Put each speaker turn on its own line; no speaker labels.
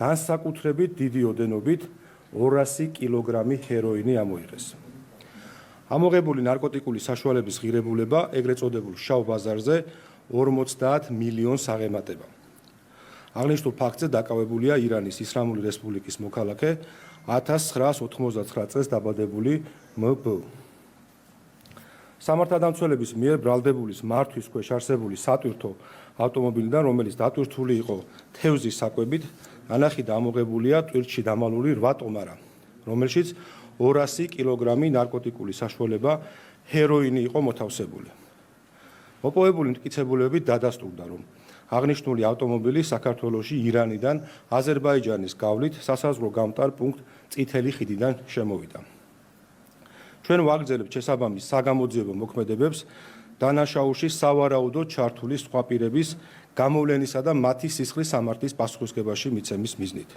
განსაკუთრებით დიდი ოდენობით 200 კილოგრამი ჰეროინი ამოიღეს. ამოღებული ნარკოტიკული საშუალების ღირებულება ეგრეთ წოდებულ შავ ბაზარზე 50 მილიონს აღემატება. აღნიშნულ ფაქტზე დაკავებულია ირანის ისლამური რესპუბლიკის მოქალაქე 1999 წელს დაბადებული მბ. სამართალდამცველების მიერ ბრალდებულის მართვის ქვეშ არსებული სატვირთო ავტომობილიდან, რომელიც დატვირთული იყო თევზის საკვებით, ანახი დამოღებულია ტვირთში დამალული 8 ტომარა, რომელშიც 200 კილოგრამი ნარკოტიკული საშუალება ჰეროინი იყო მოთავსებული. მოპოვებული მტკიცებულებები დადასტურდა, რომ აღნიშნული ავტომობილი საქართველოში ირანიდან აზერბაიჯანის გავლით სასაზღვრო გამტარ პუნქტ წითელი ხიდიდან შემოვიდა. ჩვენ ვაგრძელებთ შესაბამის საგამოძიებო მოქმედებებს დანაშაულში სავარაუდოდ ჩართული სხვა პირების გამოვლენისა და მათი სისხლის სამართლის პასუხისმგებაში მიცემის მიზნით.